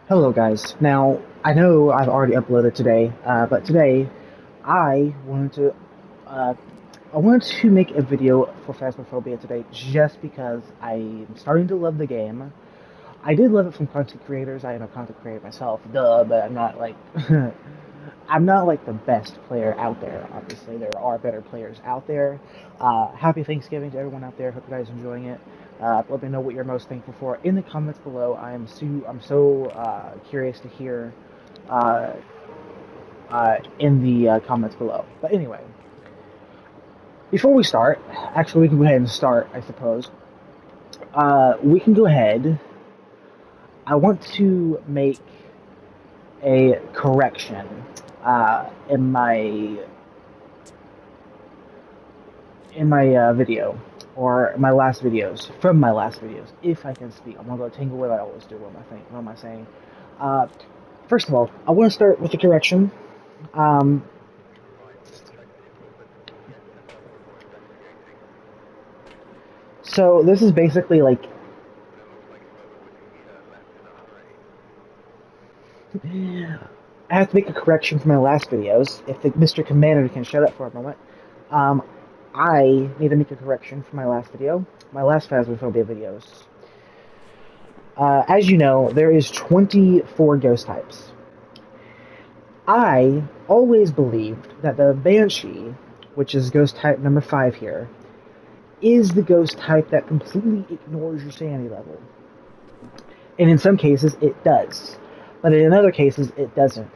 Hello guys. Now, I know I've already uploaded today, but today I wanted to uh, I wanted to make a video for Phasmophobia today just because I'm starting to love the game. I did love it from content creators. I am a content creator myself, duh, but I'm not like I'm not like the best player out there. Obviously, there are better players out there. Happy Thanksgiving to everyone out there. Hope you guys are enjoying it. Let me know what you're most thankful for in the comments below. I'm so curious to hear uh, in the comments below. But anyway, before we start, actually we can go ahead and start, I suppose. We can go ahead. I want to make a correction in my video, or my last videos, from my last videos, if I can speak. I'm gonna go tangle what I always do. What am I saying? Uh, First of all, I want to start with a correction. Um, so this is basically like I have to make a correction for my last videos. If the Mr. Commander can shut up for a moment, um, I need to make a correction for my last video, my last Phasmophobia videos. As you know, there is 24 ghost types. I always believed that the Banshee, which is ghost type number 5 here, is the ghost type that completely ignores your sanity level. And in some cases, it does. But in other cases, it doesn't.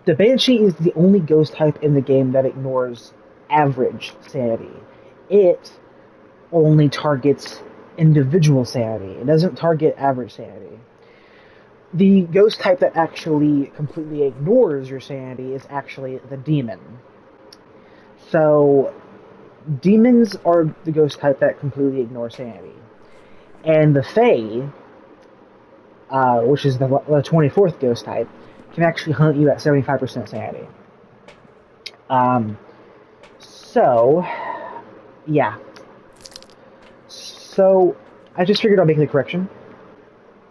The Banshee is the only ghost type in the game that ignores average sanity. It only targets individual sanity. It doesn't target average sanity. The ghost type that actually completely ignores your sanity is actually the demon. So, demons are the ghost type that completely ignore sanity. And the Fae, which is the 24th ghost type, can actually hunt you at 75% sanity. Um, so, yeah. So, I just figured I'd make the correction.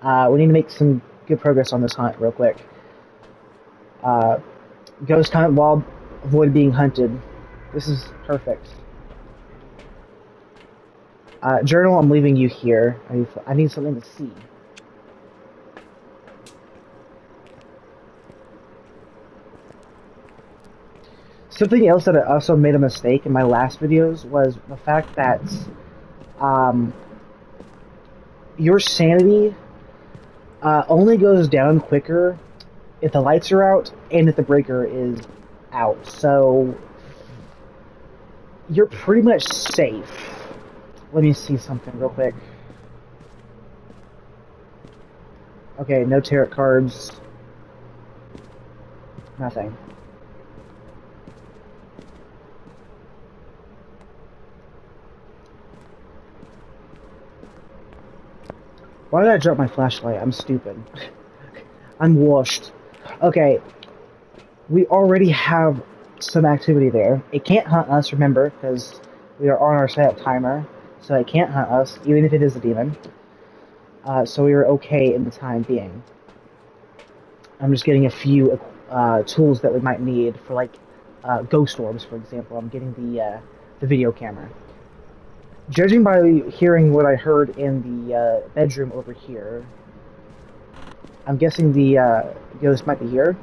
We need to make some good progress on this hunt real quick. Ghost hunt while avoid being hunted. This is perfect. Journal, I'm leaving you here. I need something to see. Something else that I also made a mistake in my last videos was the fact that um, your sanity only goes down quicker if the lights are out and if the breaker is out. So you're pretty much safe. Let me see something real quick. Okay, no tarot cards. Nothing. Why did I drop my flashlight? I'm stupid. I'm washed. Okay, we already have some activity there. It can't hunt us, remember, because we are on our setup timer, so it can't hunt us, even if it is a demon. So we are okay in the time being. I'm just getting a few tools that we might need for, like, ghost orbs, for example. I'm getting the video camera. Judging by hearing what I heard in the bedroom over here, I'm guessing the ghost might be here.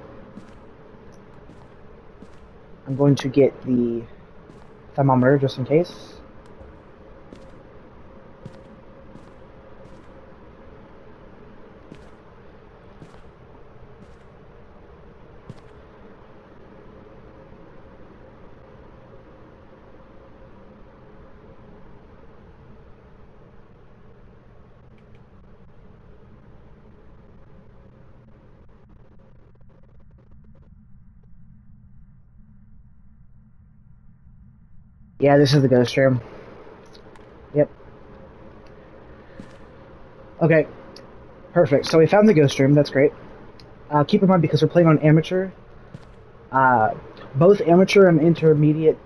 I'm going to get the thermometer just in case. Yeah, this is the ghost room. Yep. Okay, perfect. So we found the ghost room. That's great. Keep in mind, because we're playing on amateur, uh, both amateur and intermediate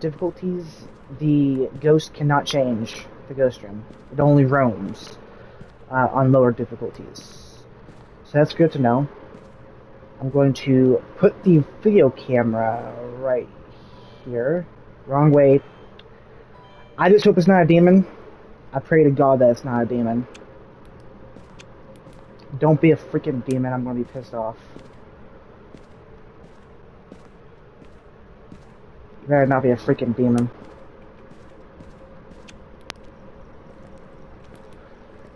difficulties, the ghost cannot change the ghost room. It only roams on lower difficulties. that's good to know. I'm going to put the video camera right here. Wrong way. I just hope it's not a demon. I pray to God that it's not a demon. Don't be a freaking demon, I'm gonna be pissed off. You better not be a freaking demon.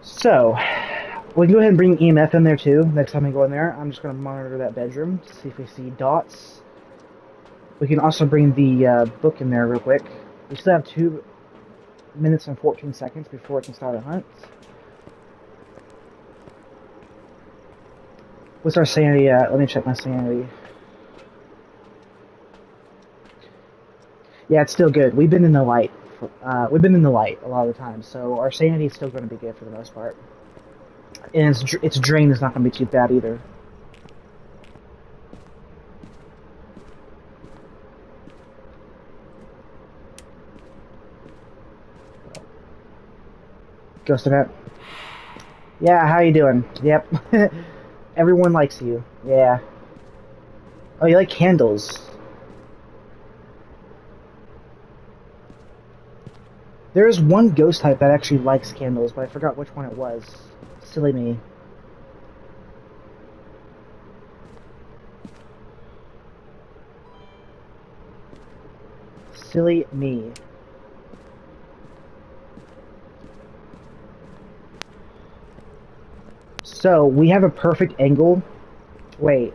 So, we can go ahead and bring EMF in there too. Next time we go in there, I'm just gonna monitor that bedroom to see if we see dots. We can also bring the book in there real quick. We still have 2 minutes and 14 seconds before we can start a hunt. What's our sanity at? Let me check my sanity. Yeah, it's still good. We've been in the light. We've been in the light a lot of the time, so our sanity is still going to be good for the most part. And its drain is not going to be too bad either. Ghost event. Yeah, how you doing? Yep. Everyone likes you. Yeah. Oh, you like candles. There's one ghost type that actually likes candles, but I forgot which one it was. Silly me. Silly me. So, we have a perfect angle. Wait.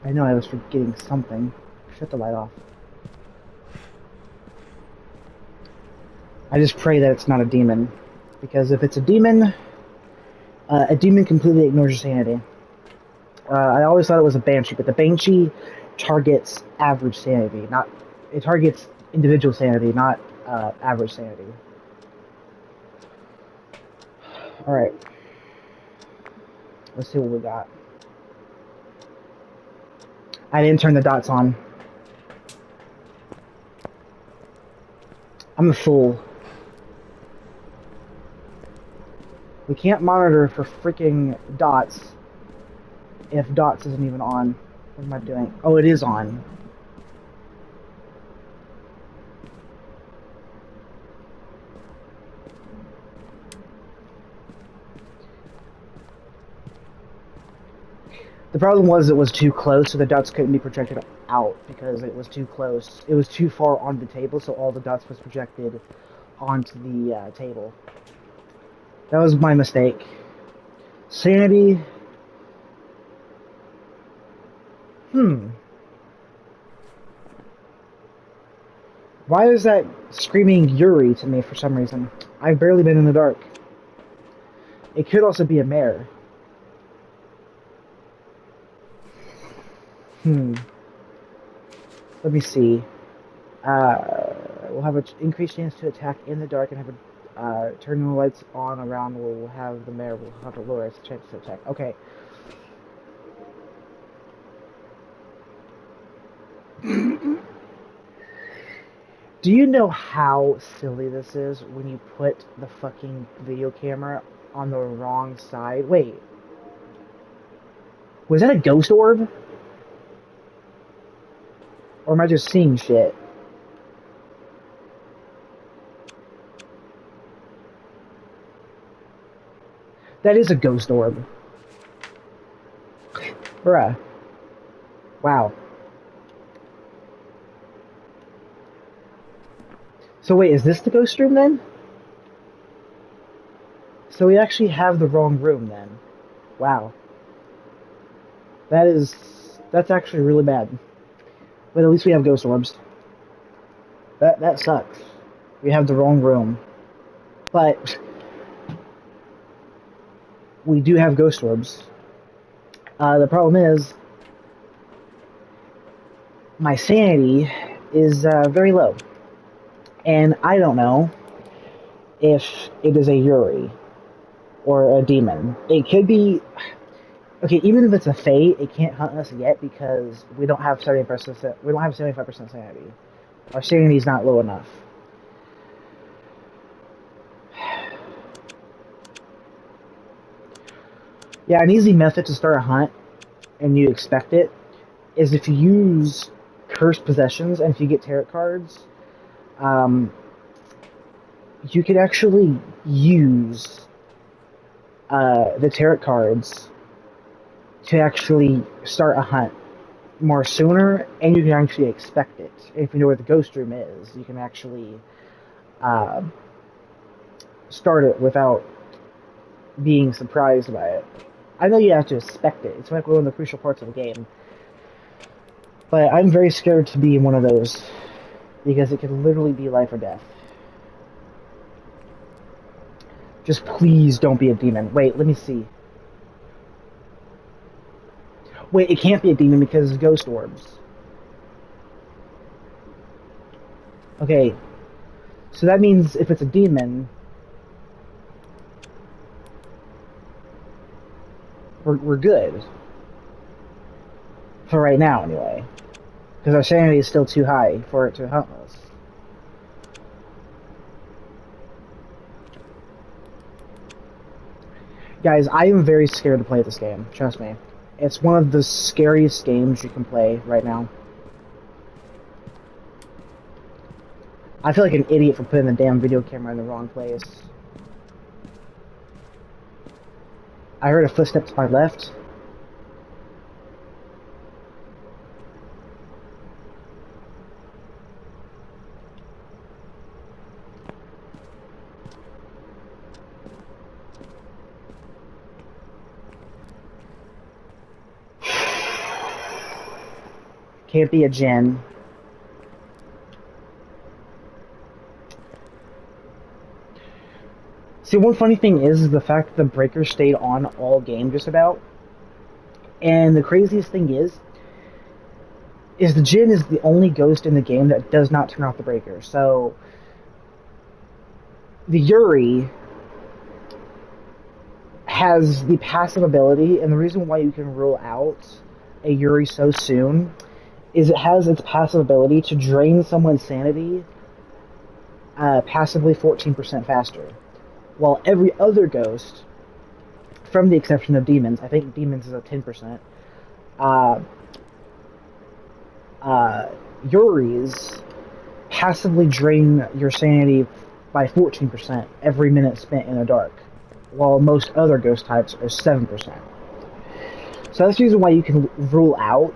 I know I was forgetting something. Shut the light off. I just pray that it's not a demon. Because if it's a demon completely ignores your sanity. I always thought it was a banshee, but the banshee targets average sanity. It targets individual sanity, not average sanity. Alright. Let's see what we got. I didn't turn the dots on. I'm a fool. We can't monitor for freaking dots if dots isn't even on. What am I doing? Oh, it is on. The problem was it was too close, so the dots couldn't be projected out because it was too close. It was too far on the table, so all the dots was projected onto the table. That was my mistake. Sanity. Why is that screaming Yuri to me for some reason? I've barely been in the dark. It could also be a mare. Let me see. We'll have an increased chance to attack in the dark and have a turning the lights on around. We'll have the mare. We'll have a lower chance to attack. Okay. Do you know how silly this is when you put the fucking video camera on the wrong side? Wait. Was that a ghost orb? Or am I just seeing shit? That is a ghost orb. Bruh. Wow. So wait, is this the ghost room then? So we actually have the wrong room then. Wow. That's actually really bad. But at least we have ghost orbs. That sucks. We have the wrong room. But we do have ghost orbs. The problem is my sanity is very low. And I don't know if it is a Yuri or a demon. It could be... Okay, even if it's a Fae, it can't hunt us yet because we don't have 70%. We don't have 75% sanity. Our sanity is not low enough. Yeah, an easy method to start a hunt, and you expect it, is if you use cursed possessions, and if you get tarot cards, um, you could actually use the tarot cards to actually start a hunt more sooner, and you can actually expect it. If you know where the ghost room is, you can actually uh, start it without being surprised by it. I know you have to expect it. It's like one of the crucial parts of the game. But I'm very scared to be in one of those, because it could literally be life or death. Just please don't be a demon. Wait, let me see. Wait, it can't be a demon because it's ghost orbs. Okay, so that means if it's a demon, we're good. For right now, anyway. Because our sanity is still too high for it to hunt us. Guys, I am very scared to play this game. Trust me. It's one of the scariest games you can play right now. I feel like an idiot for putting the damn video camera in the wrong place. I heard a footstep to my left. Can't be a Jinn. See, one funny thing is the fact that the breaker stayed on all game just about. And the craziest thing is the Jinn is the only ghost in the game that does not turn off the breaker. So, the Yuri has the passive ability, and the reason why you can rule out a Yuri so soon is it has its passive ability to drain someone's sanity passively 14% faster. While every other ghost, from the exception of demons, I think demons is a 10%, Yuris passively drain your sanity by 14% every minute spent in the dark, while most other ghost types are 7%. So that's the reason why you can rule out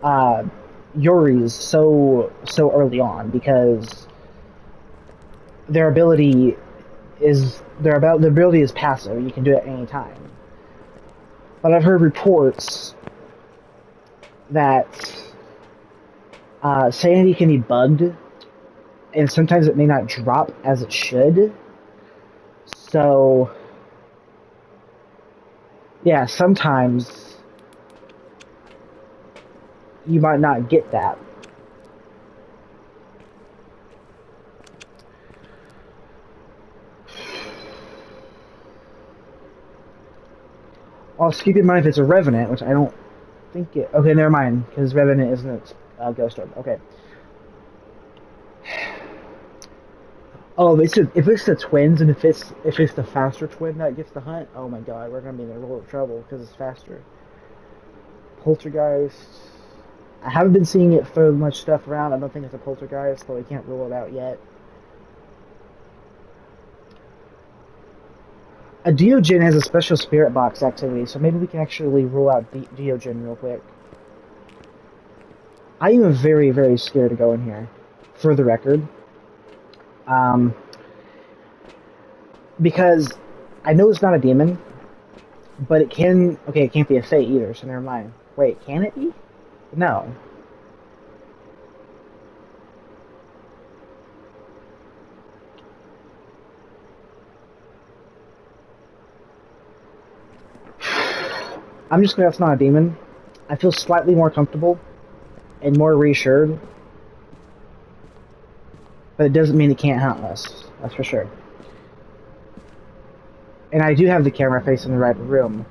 Yuris so early on, because their ability is their ability is passive. You can do it at any time. But I've heard reports that sanity can be bugged, and sometimes it may not drop as it should. So, yeah, sometimes you might not get that. Also, keep in mind if it's a Revenant, which I don't think it... Okay, never mind, because Revenant isn't a Ghost Orb. Okay. Oh, if it's the twins, and if it's the faster twin that gets the hunt, oh my god, we're gonna be in a world of trouble because it's faster. Poltergeist. I haven't been seeing it throw much stuff around. I don't think it's a poltergeist, but we can't rule it out yet. A Deogen has a special spirit box activity, so maybe we can actually rule out Deogen real quick. I am very, very scared to go in here, for the record. Because I know it's not a demon, but it can... Okay, it can't be a Fae either, so never mind. Wait, can it be? No. I'm just glad it's not a demon. I feel slightly more comfortable and more reassured. But it doesn't mean it can't hunt us. That's for sure. And I do have the camera facing the right room.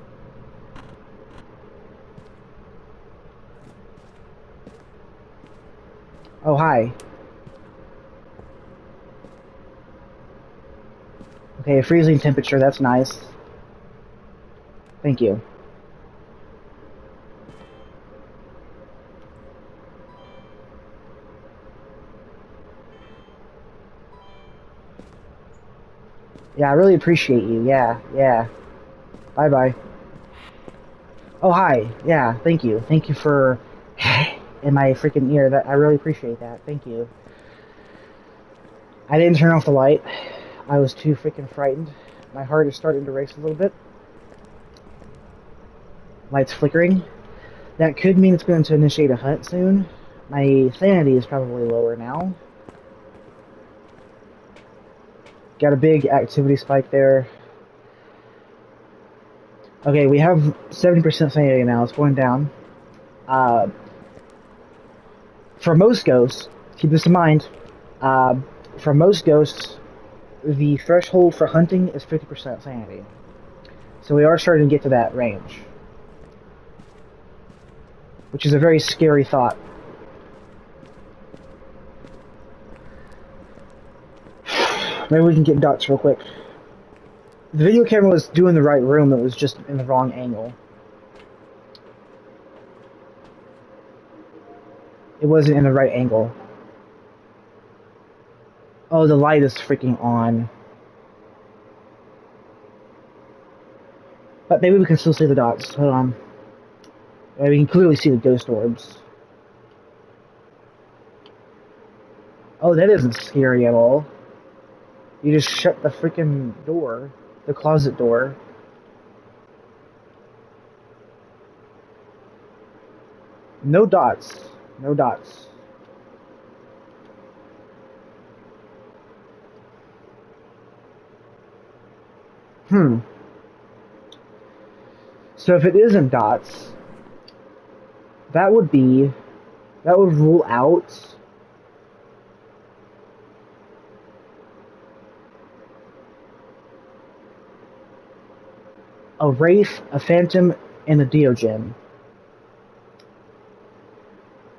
Oh, hi. Okay, freezing temperature, that's nice. Thank you. Yeah, I really appreciate you. Yeah, yeah. Bye bye. Oh, hi. Yeah, thank you. Thank you for in my freaking ear. That I really appreciate that. Thank you. I didn't turn off the light. I was too freaking frightened. My heart is starting to race a little bit. Light's flickering. That could mean it's going to initiate a hunt soon. My sanity is probably lower now. Got a big activity spike there. Okay, we have 70% sanity now. It's going down. For most ghosts, keep this in mind, uh, for most ghosts, the threshold for hunting is 50% sanity. So we are starting to get to that range. Which is a very scary thought. Maybe we can get dots real quick. The video camera was doing the right room, it was just in the wrong angle. It wasn't in the right angle. Oh, the light is freaking on. But maybe we can still see the dots. Hold on. Yeah, we can clearly see the ghost orbs. Oh, that isn't scary at all. You just shut the freaking door. The closet door. No dots. No dots. So if it isn't dots, that would rule out a wraith, a phantom, and a Deogen.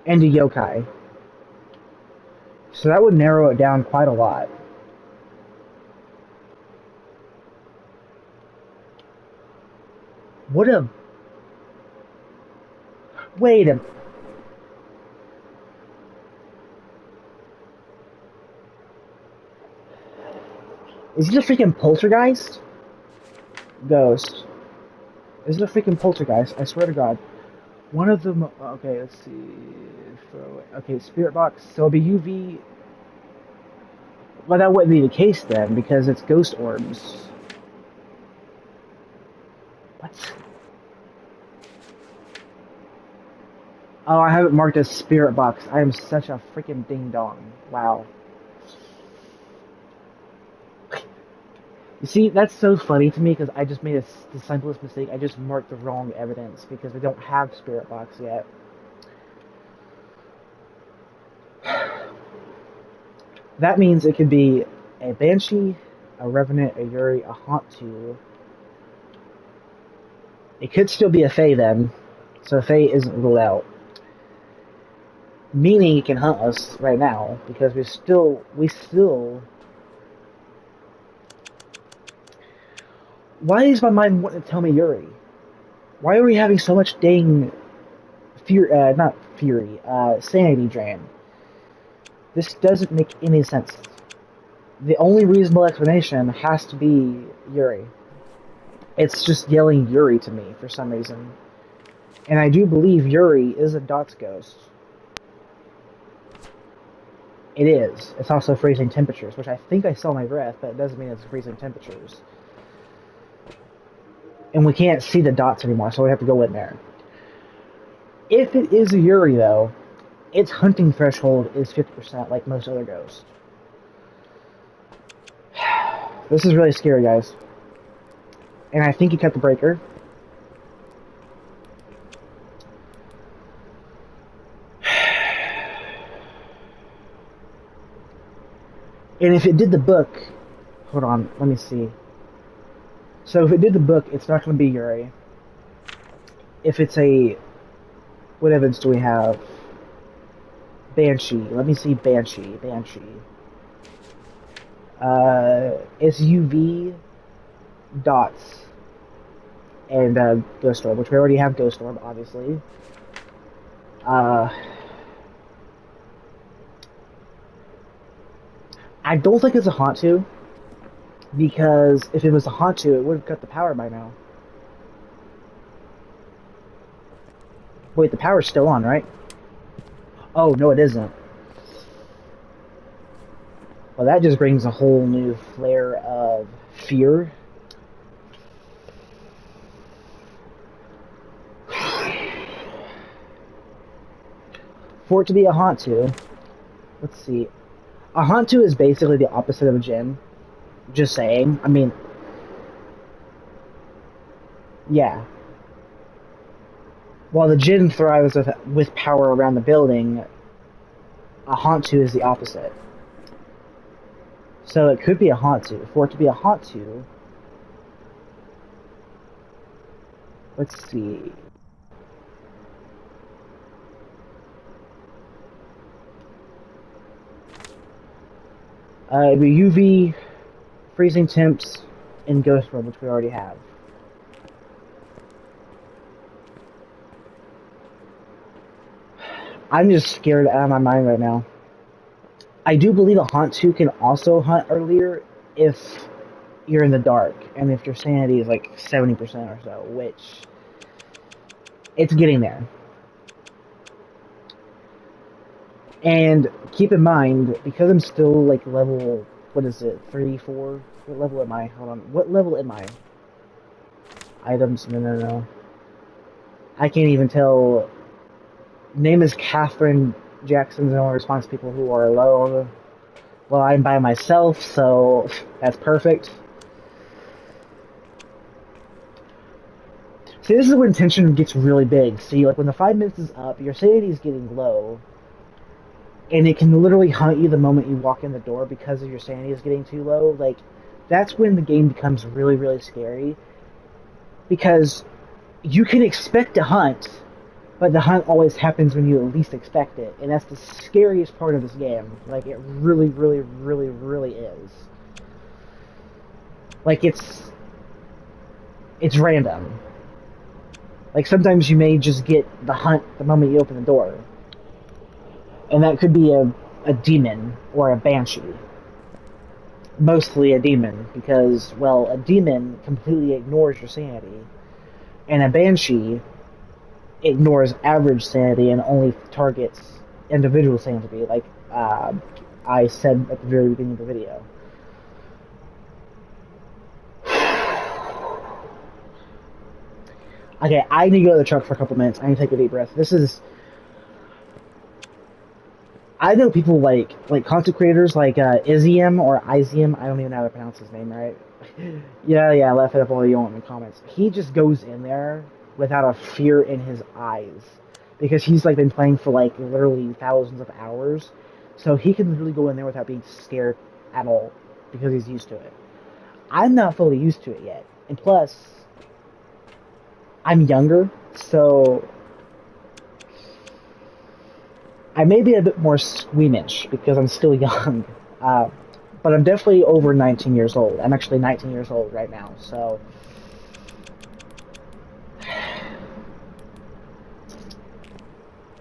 And a yokai. So that would narrow it down quite a lot. What a... Wait a... Is it a freaking poltergeist? Ghost. Is it a freaking poltergeist? I swear to God. One of them... Okay, let's see... Okay, spirit box. So it'll be UV... Well, that wouldn't be the case then, because it's ghost orbs. What? Oh, I have it marked as spirit box. I am such a freaking ding-dong. Wow. You see, that's so funny to me, because I just made the simplest mistake. I just marked the wrong evidence, because we don't have spirit box yet. That means it could be a Banshee, a Revenant, a Yuri, a Hantu. It could still be a Fae then, so Fae isn't ruled out. Meaning it can hunt us right now, because we still... Why is my mind wanting to tell me Yuri? Why are we having so much dang... sanity drain? This doesn't make any sense. The only reasonable explanation has to be Yuri. It's just yelling Yuri to me for some reason. And I do believe Yuri is a Dots ghost. It is. It's also freezing temperatures, which I think I saw my breath, but it doesn't mean it's freezing temperatures. And we can't see the dots anymore, so we have to go in there. If it is a Yuri, though, its hunting threshold is 50%, like most other ghosts. This is really scary, guys. And I think he cut the breaker. And if it did the book... Hold on, let me see. So if it did the book, it's not going to be Yuri. If it's a... What evidence do we have? Banshee. Let me see Banshee. It's UV, dots, and Ghost Orb, which we already have Ghost Orb, obviously. I don't think it's a Hantu, because if it was a Hantu, it would have cut the power by now. Wait, the power's still on, right? Oh, no, it isn't. Well, that just brings a whole new flare of fear. For it to be a Hantu, let's see. A Hantu is basically the opposite of a Jinn. Just saying. I mean, yeah. While the Jinn thrives with power around the building, a Hantu is the opposite. So it could be a Hantu. For it to be a Hantu, let's see. It'd be UV, freezing temps, and Ghost Orb, which we already have. I'm just scared out of my mind right now. I do believe a Hantu can also hunt earlier if you're in the dark, and if your sanity is like 70% or so, which it's getting there. And keep in mind, because I'm still like level, what is it, 34? What level am I? Hold on, what level am I? Items, no. I can't even tell. Name is Catherine Jackson's the only response to people who are low. Well, I'm by myself, so that's perfect. See, this is when tension gets really big. See, like when the 5 minutes is up, your sanity is getting low, and it can literally hunt you the moment you walk in the door because of your sanity is getting too low. Like, that's when the game becomes really, really scary, because you can expect to hunt, but the hunt always happens when you at least expect it, and that's the scariest part of this game. Like, it really, really, really, really is. Like, it's random. Like, sometimes you may just get the hunt the moment you open the door. And that could be a demon or a banshee. Mostly a demon, because, well, a demon completely ignores your sanity. And a banshee ignores average sanity and only targets individual sanity, like I said at the very beginning of the video. Okay, I need to go to the truck for a couple minutes. I need to take a deep breath. I know people like content creators like Izium or Izium. I don't even know how to pronounce his name right. yeah, laugh it up all you want in the comments. He just goes in there without a fear in his eyes, because he's like been playing for like literally thousands of hours, so he can really go in there without being scared at all because he's used to it. I'm not fully used to it yet, and plus I'm younger, so I may be a bit more squeamish because I'm still young, but I'm definitely over 19 years old. I'm actually 19 years old right now, so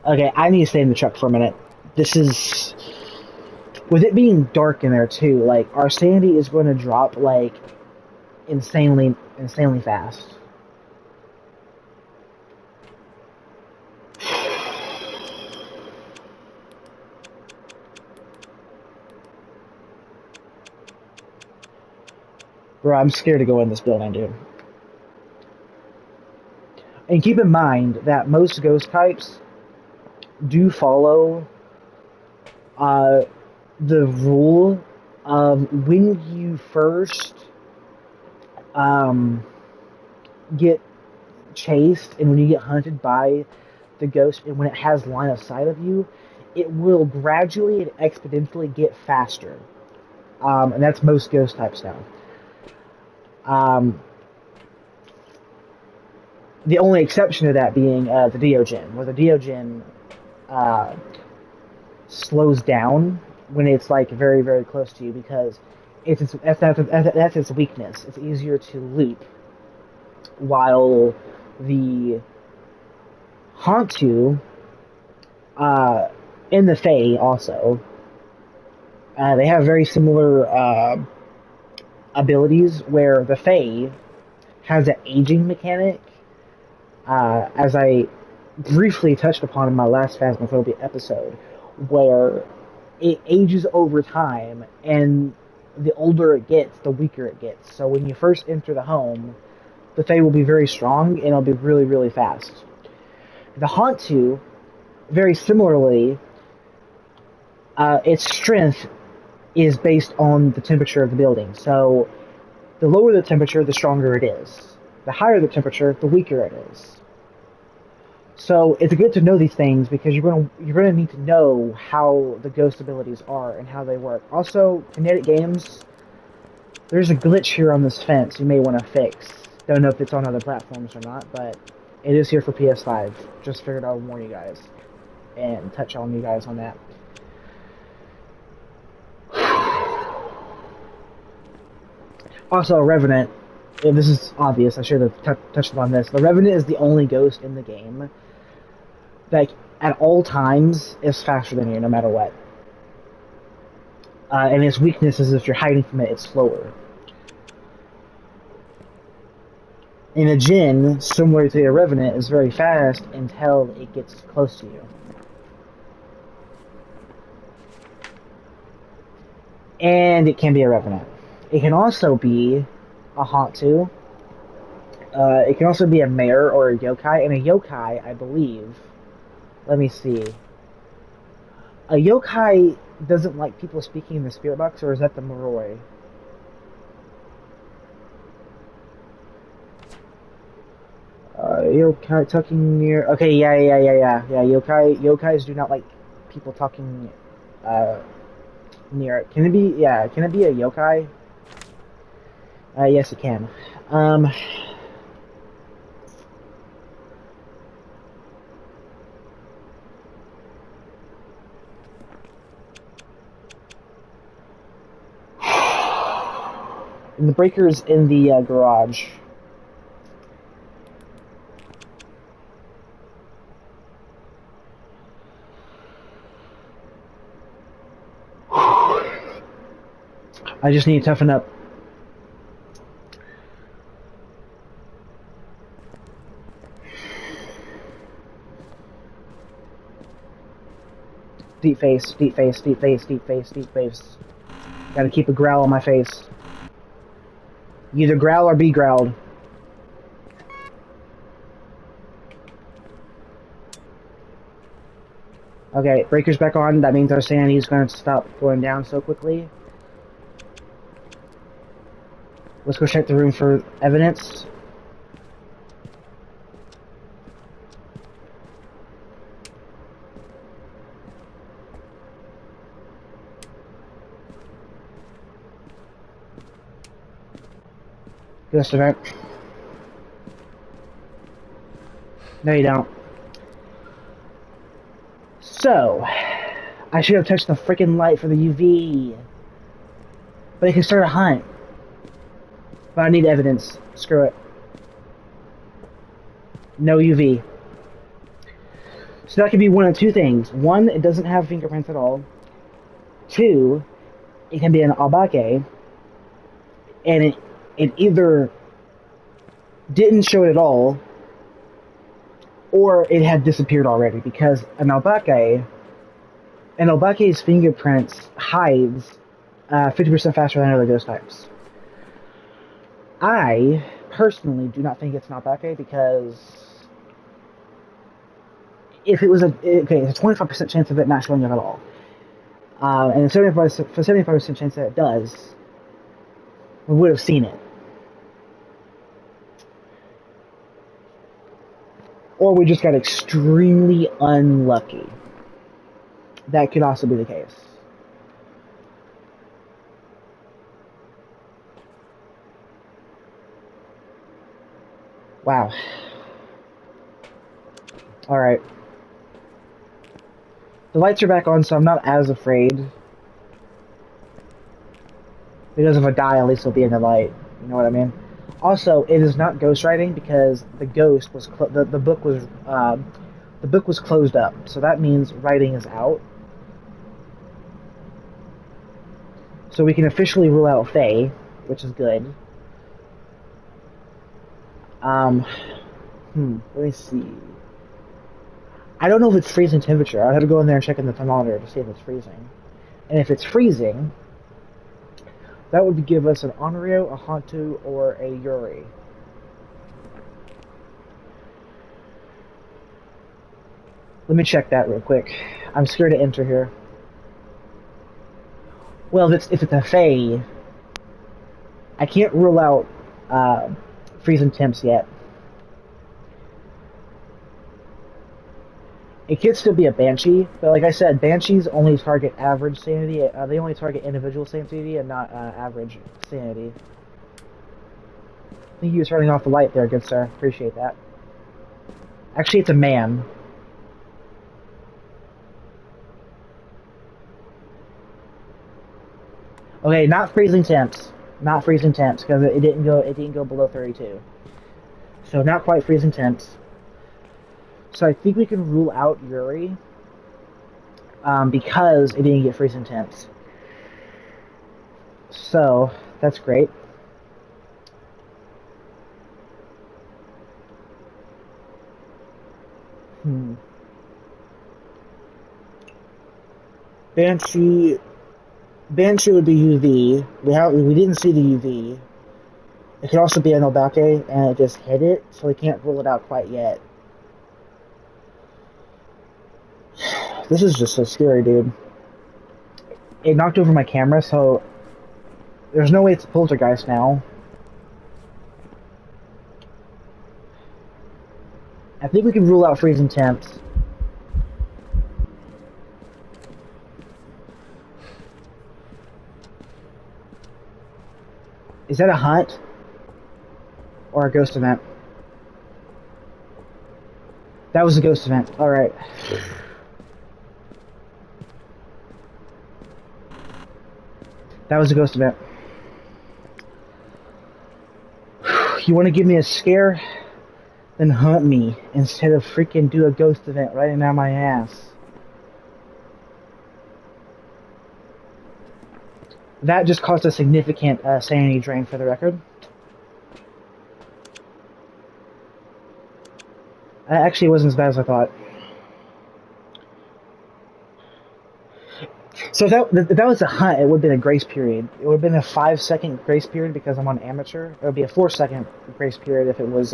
okay, I need to stay in the truck for a minute. This is... With it being dark in there, too, like, our sanity is going to drop, like, insanely fast. Bro, I'm scared to go in this building, dude. And keep in mind that most ghost types do follow the rule of when you first get chased and when you get hunted by the ghost and when it has line of sight of you, it will gradually and exponentially get faster. And that's most ghost types now. The only exception to that being the Deogen, where the Deogen slows down when it's like very, very close to you, because that's its weakness. It's easier to loop while the Hantu, in the Fae also, they have very similar abilities where the Fae has an aging mechanic, as I briefly touched upon in my last Phasmophobia episode, where it ages over time, and the older it gets, the weaker it gets. So when you first enter the home, the Fae will be very strong, and it'll be really, really fast. The Hantu, very similarly, its strength is based on the temperature of the building. So the lower the temperature, the stronger it is. The higher the temperature, the weaker it is. So it's good to know these things because you're gonna need to know how the ghost abilities are and how they work. Also, Kinetic Games, there's a glitch here on this fence you may want to fix. Don't know if it's on other platforms or not, but it is here for PS5. Just figured I would warn you guys and touch on you guys on that. Also, Revenant. And this is obvious. I should have touched on this. The Revenant is the only ghost in the game that, at all times, is faster than you, no matter what. And its weakness is if you're hiding from it, it's slower. And a Djinn, similar to a Revenant, is very fast until it gets close to you. And it can be a Revenant. It can also be a Hantu. It can also be a mare or a yokai. And a yokai, I believe... Let me see. A yokai doesn't like people speaking in the spirit box, or is that the Moroi? Yokai talking near... Okay, yeah. Yokais do not like people talking near it. Can it be... Yeah, can it be a yokai? Yes, it can. And the breaker's in the garage. I just need to toughen up. Deep face, deep face, deep face, deep face, deep face. Gotta keep a growl on my face. Either growl or be growled. Okay, breaker's back on. That means our sanity's going to stop going down so quickly. Let's go check the room for evidence. Ghost event. No, you don't. So, I should have touched the freaking light for the UV. But it can start a hunt. But I need evidence. Screw it. No UV. So that could be one of two things. One, it doesn't have fingerprints at all. Two, it can be an abake. And it either didn't show it at all, or it had disappeared already, because an albake's fingerprints hides 50% faster than other ghost types. I personally do not think it's an albake, because if it was it's a 25% chance of it not showing up at all, and a 75% chance that it does, we would have seen it. Or we just got extremely unlucky. That could also be the case. Wow. Alright. The lights are back on, so I'm not as afraid. Because if I die, at least it'll be in the light. You know what I mean? Also, it is not ghostwriting because the ghost was the book was closed up, so that means writing is out. So we can officially rule out Faye, which is good. Um, let me see. I don't know if it's freezing temperature. I have to go in there and check in the thermometer to see if it's freezing. And if it's freezing, that would give us an Onryo, a Hantu, or a Yuri. Let me check that real quick. I'm scared to enter here. Well, if it's a Fae, I can't rule out freezing temps yet. It could still be a Banshee, but like I said, Banshees only target average sanity. They only target individual sanity and not average sanity. Thank you for turning off the light there, good sir. Appreciate that. Actually, it's a man. Okay, not freezing temps. Not freezing temps because it didn't go below 32. So not quite freezing temps. So I think we can rule out Yuri because it didn't get freezing temps. So that's great. Banshee would be UV. We didn't see the UV. It could also be an Obake, and it just hit it, so we can't rule it out quite yet. This is just so scary, dude. It knocked over my camera, so there's no way it's a poltergeist now. I think we can rule out freezing temps. Is that a hunt? Or a ghost event? That was a ghost event. Alright. That was a ghost event. You want to give me a scare? Then hunt me instead of freaking do a ghost event right in my ass. That just caused a significant sanity drain for the record. Actually, it wasn't as bad as I thought. So if that was a hunt, it would have been a grace period. It would have been a 5-second grace period because I'm on amateur. It would be a 4-second grace period if it was.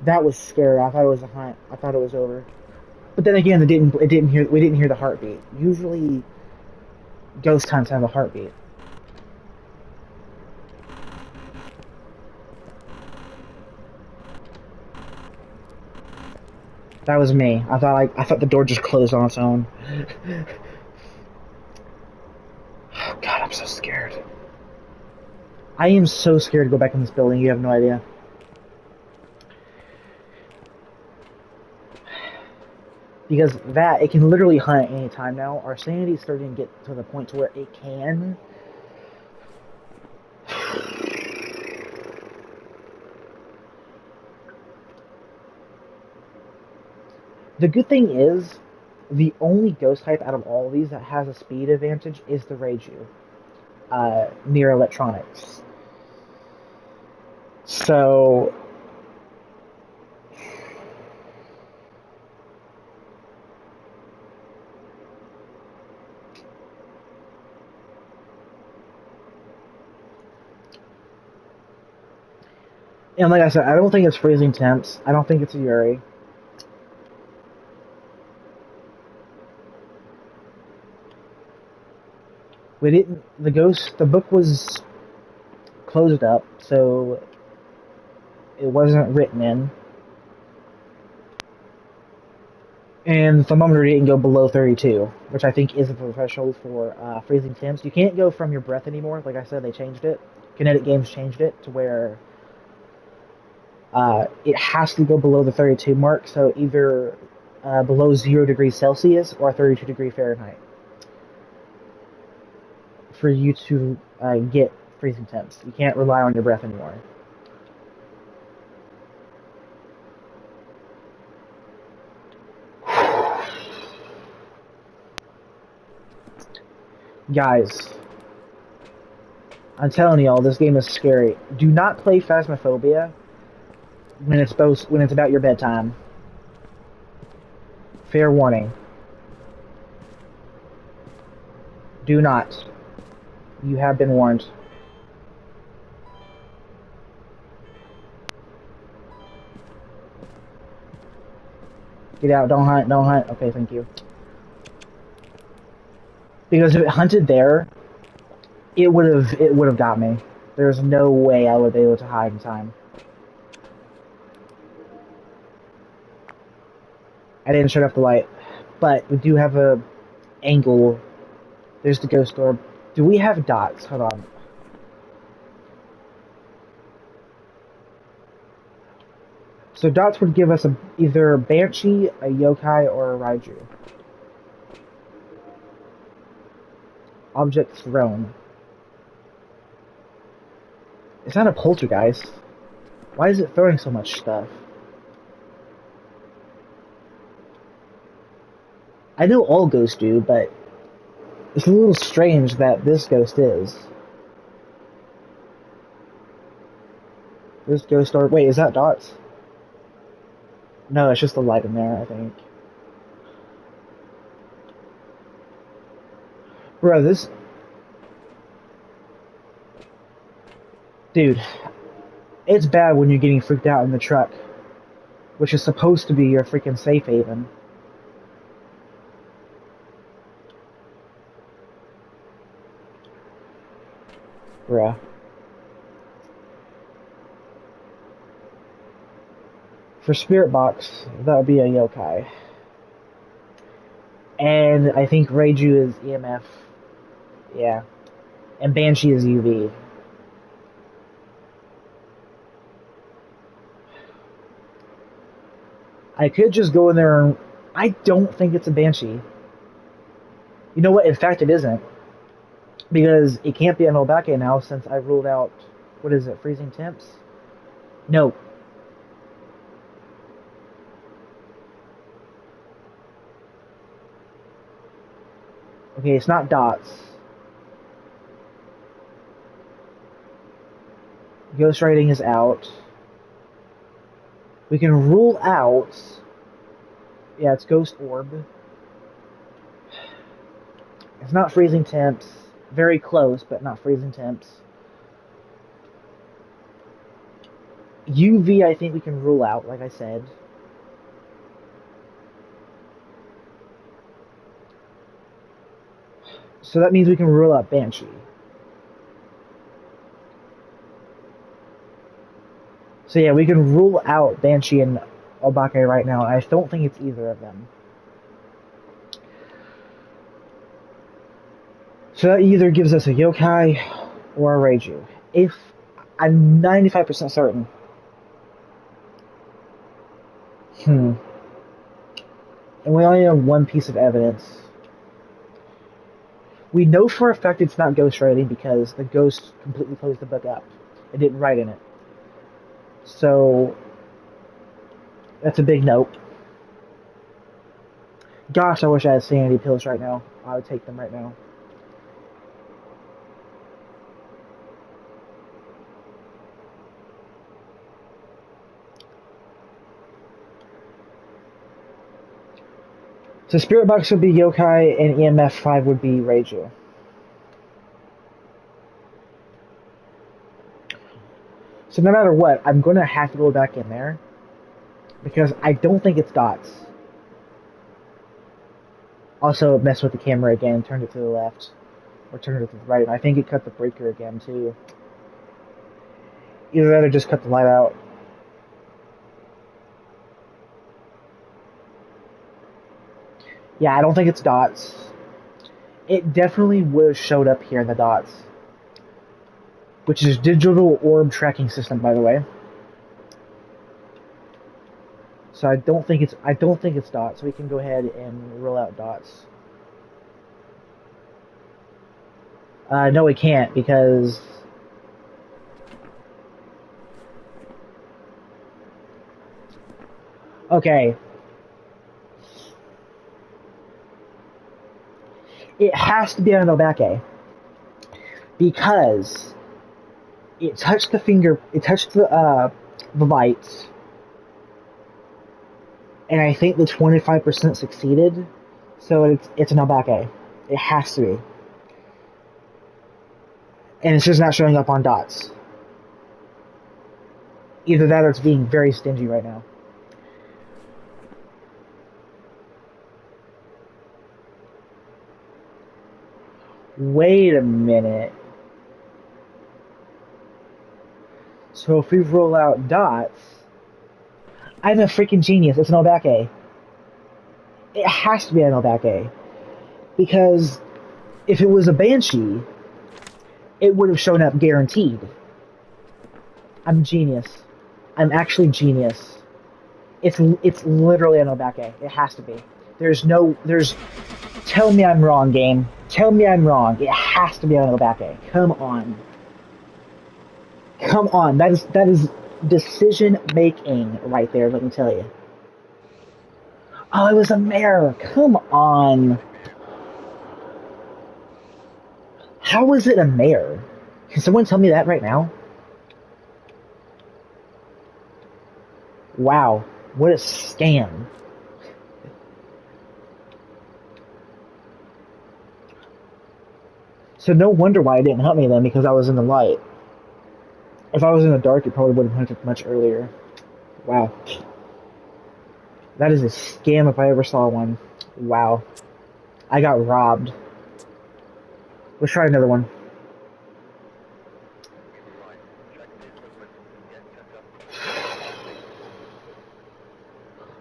That was scary. I thought it was a hunt. I thought it was over. But then again, we didn't hear the heartbeat. Usually, ghost hunts have a heartbeat. That was me. I thought the door just closed on its own. Oh, God, I'm so scared. I am so scared to go back in this building. You have no idea. Because it can literally hunt at any time now. Our sanity is starting to get to the point to where it can. The good thing is, the only ghost type out of all of these that has a speed advantage is the Reiju, near electronics. So, and like I said, I don't think it's freezing temps. I don't think it's a Yuri. The book was closed up, so it wasn't written in. And the thermometer didn't go below 32, which I think is the threshold for freezing temps. You can't go from your breath anymore. Like I said, they changed it. Kinetic Games changed it to where it has to go below the 32 mark, so either below 0 degrees Celsius or 32 degrees Fahrenheit. for you to get freezing temps. You can't rely on your breath anymore. Guys, I'm telling y'all, this game is scary. Do not play Phasmophobia when it's about your bedtime. Fair warning. Do not. You have been warned. Get out, don't hunt, don't hunt. Okay, thank you. Because if it hunted there, it would have got me. There's no way I would be able to hide in time. I didn't shut off the light, but we do have a angle. There's the ghost orb. Do we have dots? Hold on. So dots would give us either a banshee, a yokai, or a raiju. Object thrown. It's not a poltergeist. Why is it throwing so much stuff? I know all ghosts do, but it's a little strange that this ghost is. This ghost orb. Wait, is that dots? No, it's just the light in there, I think. Bro, this... Dude, it's bad when you're getting freaked out in the truck, which is supposed to be your freaking safe haven. Bruh. For Spirit Box, that would be a yokai. And I think Reiju is EMF. Yeah. And Banshee is UV. I could just go in there and... I don't think it's a Banshee. You know what? In fact, it isn't. Because it can't be an Obake now since I ruled out... What is it? Freezing temps? No. Okay, it's not dots. Ghost writing is out. We can rule out... Yeah, it's Ghost Orb. It's not freezing temps. Very close, but not freezing temps. UV, I think we can rule out, like I said. So that means we can rule out Banshee. So yeah, we can rule out Banshee and Obake right now. I don't think it's either of them. So that either gives us a yokai or a Reiju. If I'm 95% certain. And we only have one piece of evidence. We know for a fact it's not ghostwriting because the ghost completely closed the book up. It didn't write in it. So that's a big nope. Gosh, I wish I had sanity pills right now. I would take them right now. So Spirit Box would be yokai and EMF 5 would be Reiju. So no matter what, I'm going to have to go back in there because I don't think it's dots. Also, mess with the camera again, turned it to the left or turned it to the right. I think it cut the breaker again too. Either that or just cut the light out. Yeah, I don't think it's dots. It definitely would have showed up here in the dots. Which is digital orb tracking system, by the way. So I don't think it's dots. So we can go ahead and rule out dots. No, we can't because... Okay. It has to be on Obake. Because it touched the lights, and I think the 25% succeeded, so it's an Obake. It has to be. And it's just not showing up on dots. Either that or it's being very stingy right now. Wait a minute. So if we roll out dots, I'm a freaking genius. It's an Obake. It has to be an Obake. Because if it was a Banshee, it would have shown up guaranteed. I'm genius. I'm actually genius. It's literally an Obake. It has to be. Tell me I'm wrong, game. Tell me I'm wrong. It has to be an Obake. Come on. Come on. That is decision making right there, let me tell you. Oh, it was a mare. Come on. How is it a mare? Can someone tell me that right now? Wow. What a scam. So no wonder why it didn't hunt me then, because I was in the light. If I was in the dark, it probably would have hunted much earlier. Wow. That is a scam if I ever saw one. Wow. I got robbed. Let's try another one.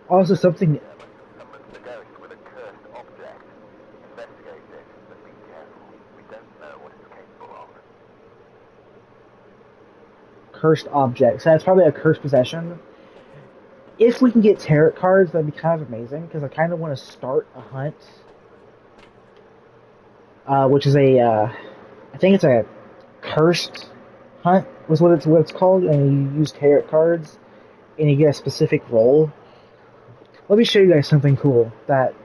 Also, something... Cursed object. So that's probably a cursed possession. If we can get tarot cards, that'd be kind of amazing, because I kind of want to start a hunt. Which is I think it's a cursed hunt, was what it's called, and you use tarot cards, and you get a specific roll. Let me show you guys something cool that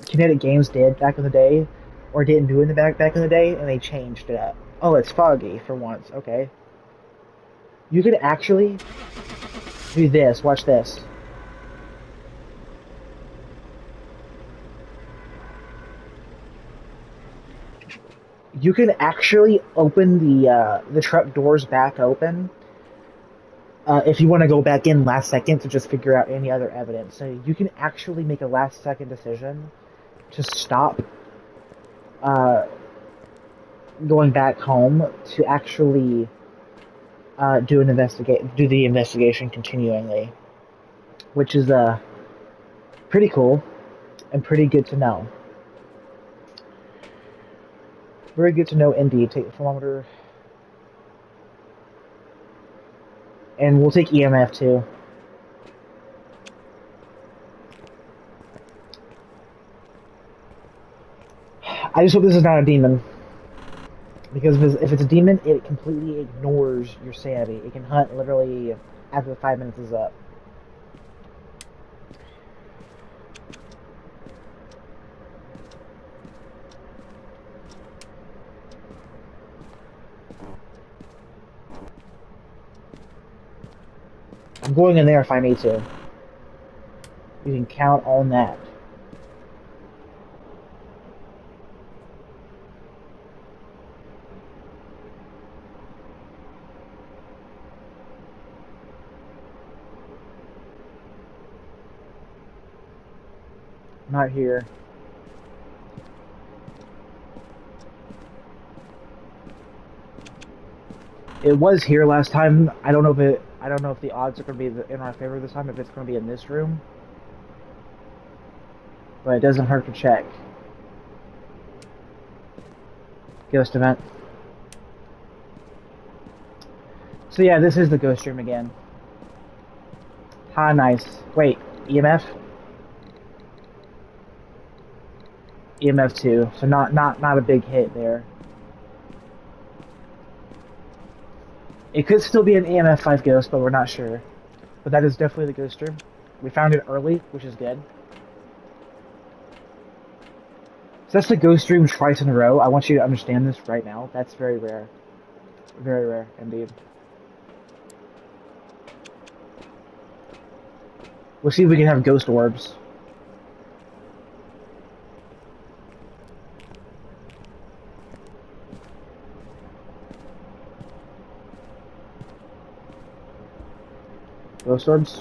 Kinetic Games did back in the day, or didn't do in the back in the day, and they changed it up. Oh, it's foggy for once. Okay. You could actually do this. Watch this. You can actually open the truck doors back open if you want to go back in last second to just figure out any other evidence. So you can actually make a last second decision to stop going back home to actually do the investigation continuingly, which is pretty cool and pretty good to know. Very good to know indeed. Take the thermometer. And we'll take EMF too. I just hope this is not a demon. Because if it's a demon, it completely ignores your sanity. It can hunt literally after the 5 minutes is up. I'm going in there if I need to. You can count on that. Not here. It was here last time. I don't know if the odds are going to be in our favor this time, if it's going to be in this room. But it doesn't hurt to check. Ghost event. So yeah, this is the ghost room again. Ha, nice. Wait, EMF? EMF 2, so not a big hit there. It could still be an AMF 5 ghost, but we're not sure. But that is definitely the ghost room. We found it early, which is good. So that's the ghost room twice in a row. I want you to understand this right now. That's very rare. Very rare, indeed. We'll see if we can have ghost orbs. Ghost orbs?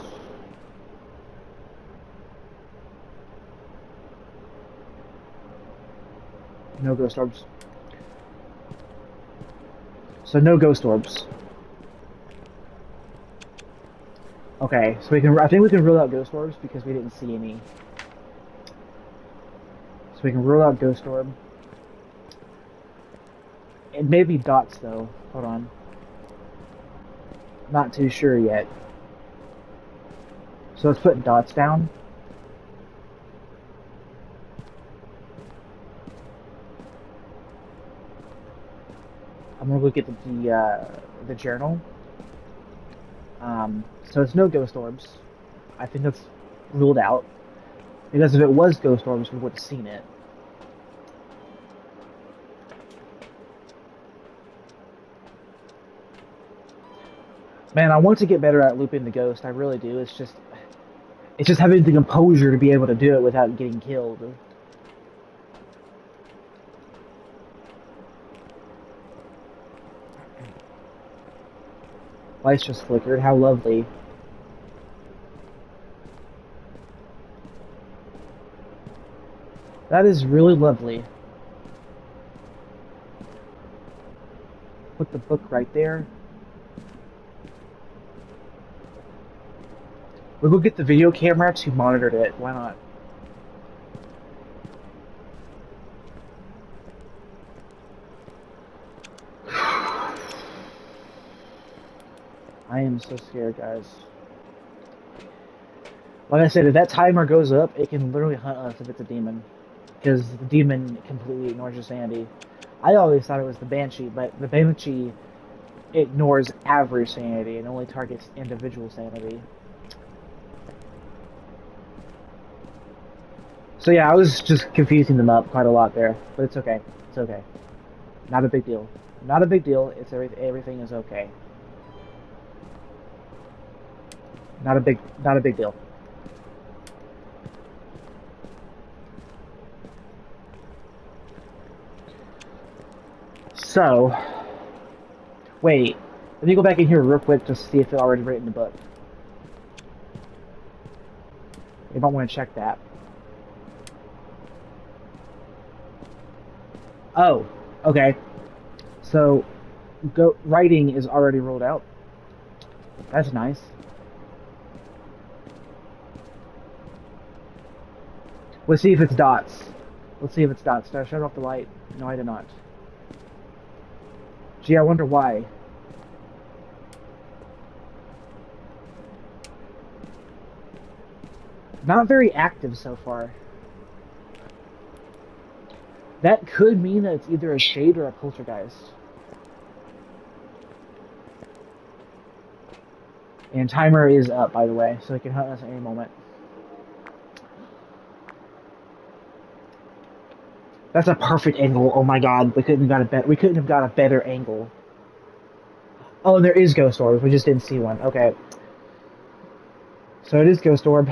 No ghost orbs. So no ghost orbs. Okay, so we can. I think we can rule out ghost orbs because we didn't see any. So we can rule out ghost orb. It may be dots though. Hold on. Not too sure yet. So let's put dots down. I'm gonna look at the journal. So it's no ghost orbs. I think that's ruled out. Because if it was ghost orbs, we would have seen it. Man, I want to get better at looping the ghost. I really do. It's just having the composure to be able to do it without getting killed. Lights just flickered. How lovely. That is really lovely. Put the book right there. We'll go get the video camera to monitor it. Why not? I am so scared, guys. Like I said, if that timer goes up, it can literally hunt us if it's a demon. Because the demon completely ignores your sanity. I always thought it was the Banshee, but the Banshee ignores average sanity and only targets individual sanity. So yeah, I was just confusing them up quite a lot there, but it's okay. It's okay. Not a big deal. Not a big deal. It's everything is okay. Not a big deal. So, wait. Let me go back in here real quick to see if it already written in the book. You might want to check that. Oh, okay. So, writing is already rolled out. That's nice. Let's see if it's dots. Let's see if it's dots. Did I shut off the light? No, I did not. Gee, I wonder why. Not very active so far. That could mean that it's either a shade or a poltergeist. And timer is up, by the way, so it can hunt us at any moment. That's a perfect angle. Oh my god, we couldn't have got a better angle. Oh, and there is ghost orbs. We just didn't see one. Okay. So it is ghost orb.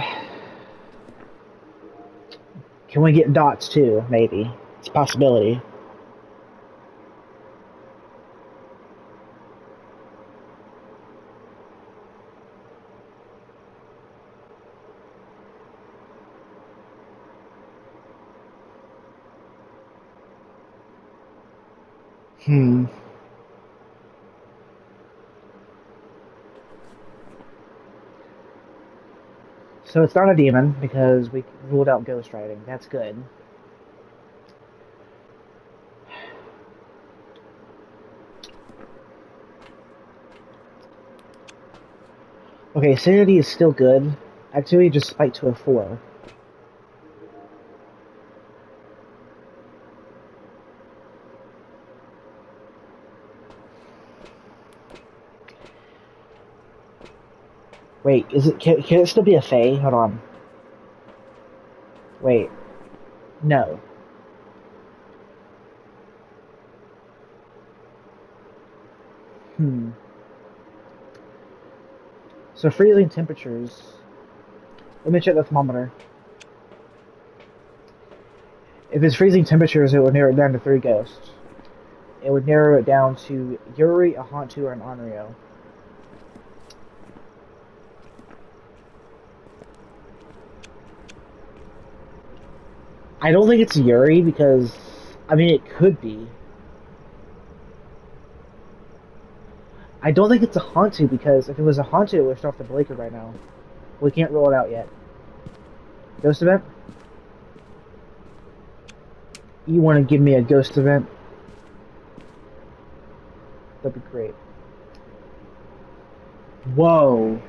Can we get dots too? Maybe. It's a possibility. So it's not a demon because we ruled out ghost writing. That's good. Okay, sanity is still good. Activity just spiked to a 4. Wait, is it? Can it still be a fae? Hold on. Wait, no. Hmm. So freezing temperatures. Let me check the thermometer. If it's freezing temperatures, it would narrow it down to 3 ghosts. It would narrow it down to Yuri, a Hantu, or an Onryo. I don't think it's Yuri because, I mean, it could be. I don't think it's a Hantu because if it was a Hantu, it would start off the Blaker right now. We can't rule it out yet. Ghost event? You want to give me a ghost event? That'd be great. Whoa.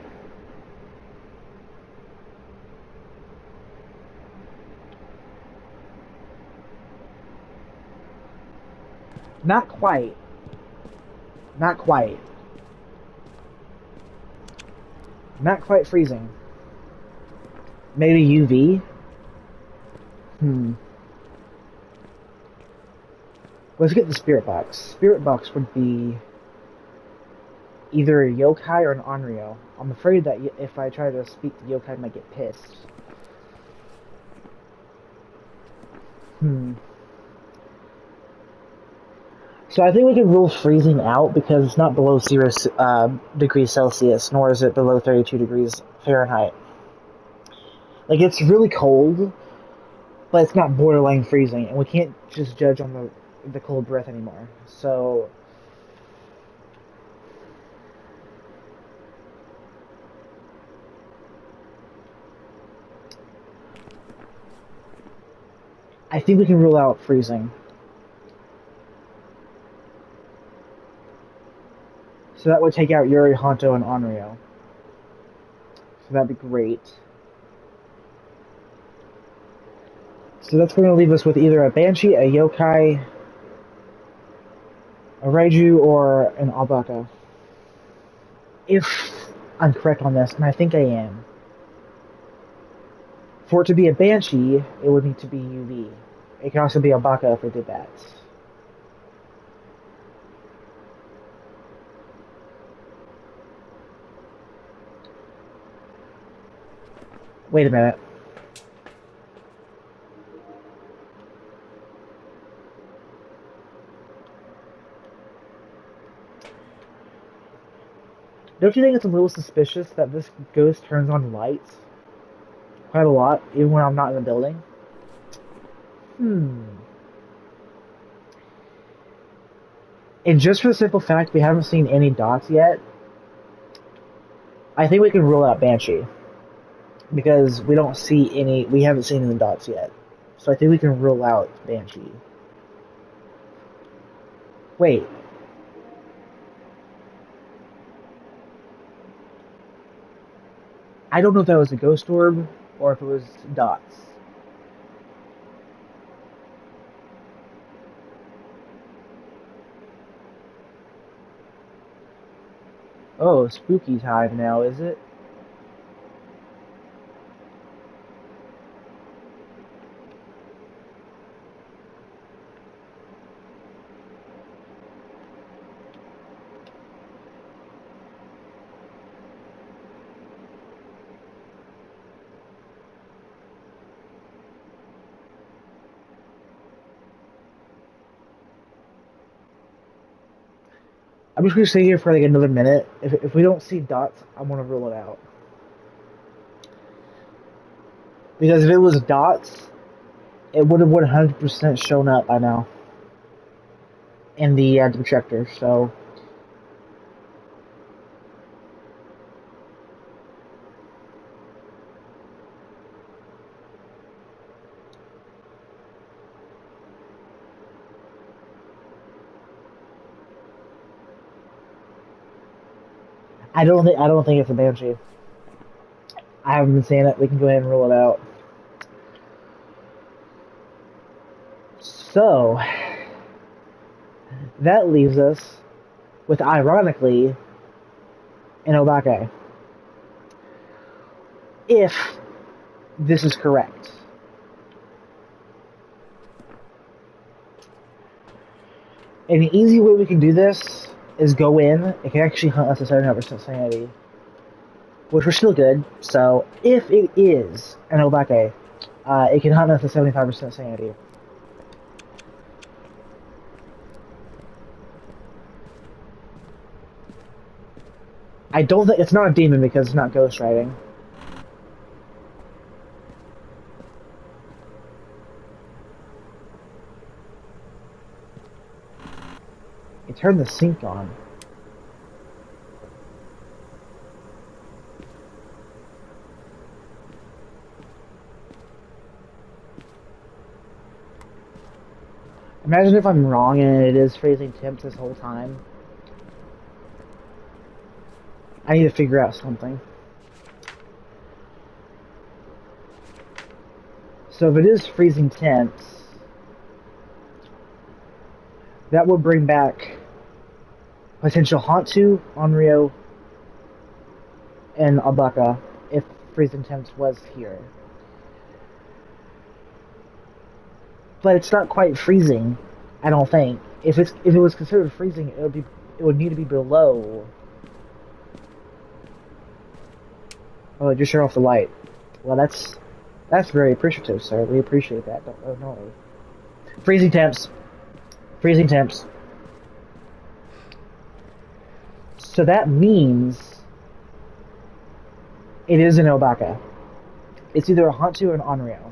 Not quite. Not quite. Not quite freezing. Maybe UV? Hmm. Let's get the spirit box. Spirit box would be either a yokai or an onryo. I'm afraid that if I try to speak the yokai, I might get pissed. Hmm. So I think we can rule freezing out because it's not below 0 degrees Celsius, nor is it below 32 degrees Fahrenheit. Like, it's really cold, but it's not borderline freezing, and we can't just judge on the cold breath anymore. So I think we can rule out freezing. So that would take out Yuri, Honto, and Onryo. So that'd be great. So that's going to leave us with either a Banshee, a Yokai, a Raiju, or an Albaka. If I'm correct on this, and I think I am. For it to be a Banshee, it would need to be UV. It can also be Albaka if we did that. Wait a minute. Don't you think it's a little suspicious that this ghost turns on lights quite a lot, even when I'm not in the building? Hmm. And just for the simple fact we haven't seen any dots yet, I think we can rule out Banshee. Because we haven't seen any dots yet. So I think we can rule out Banshee. Wait. I don't know if that was a ghost orb or if it was dots. Oh, spooky time now, is it? I'm just gonna stay here for like another minute. If we don't see dots, I'm gonna rule it out. Because if it was dots, it would have 100% shown up by now in the detector. So I don't think it's a Banshee. I haven't been seeing it. We can go ahead and rule it out. So that leaves us with, ironically, an Obake. if this is correct. And the easy way we can do this is go in. It can actually hunt us at 79% sanity, which we're still good. So if it is an Obake, it can hunt us at 75% sanity. I don't think it's not a demon because it's not ghost riding. It turned the sink on. Imagine if I'm wrong and it is freezing temps this whole time. I need to figure out something. So if it is freezing temps, that would bring back potential Hantu, Onryo, and Abaka if freezing temps was here. But it's not quite freezing, I don't think. If it was considered freezing, it would need to be below. Oh, it just shut off the light. Well, that's very appreciative, sir. We appreciate that. Don't worry. Freezing temps. Freezing temps. So that means it is an Obaka. It's either a Hantu or an Onryo.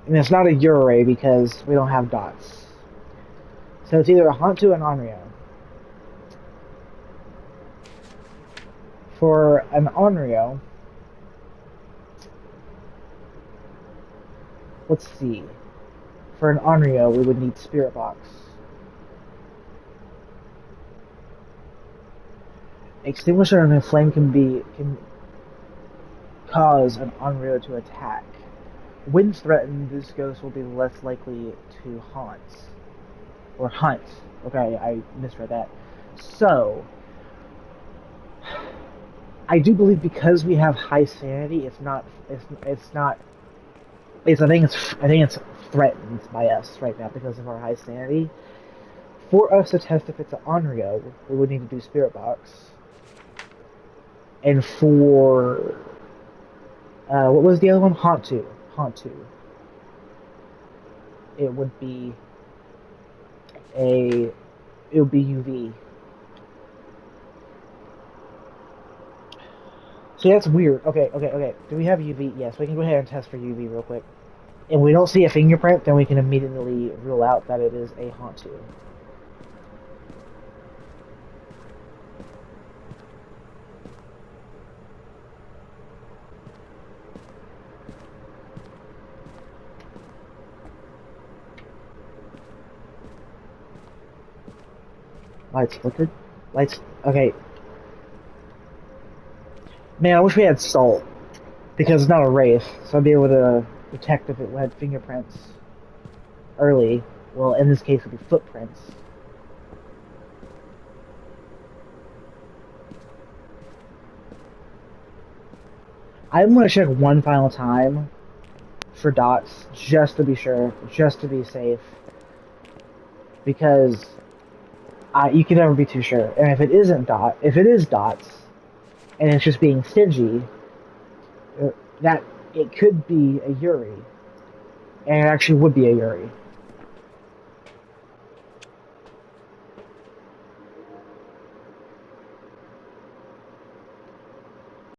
And it's not a Yurei because we don't have dots. So it's either a Hantu or an Onryo. For an Onryo, let's see. For an Onryo, we would need Spirit Box. Extinguisher and a flame can cause an Onryo to attack. When threatened, this ghost will be less likely to haunt. Or hunt. Okay, I misread that. So, I do believe because we have high sanity, I think it's threatened by us right now because of our high sanity. For us to test if it's an Onryo, we would need to do Spirit Box. And for what was the other one? Hantu. It would be UV. So that's weird. Okay. Do we have UV? Yes, we can go ahead and test for UV real quick. If we don't see a fingerprint, then we can immediately rule out that it is a Hantu. Lights flickered. Lights. Okay. Man, I wish we had salt. Because it's not a wraith, so I'd be able to detect if it had fingerprints early. Well, in this case, it would be footprints. I'm going to check one final time for dots, just to be sure, just to be safe. Because you can never be too sure. And if it is dots, and it's just being stingy, that it could be a Yuri, and it actually would be a Yuri.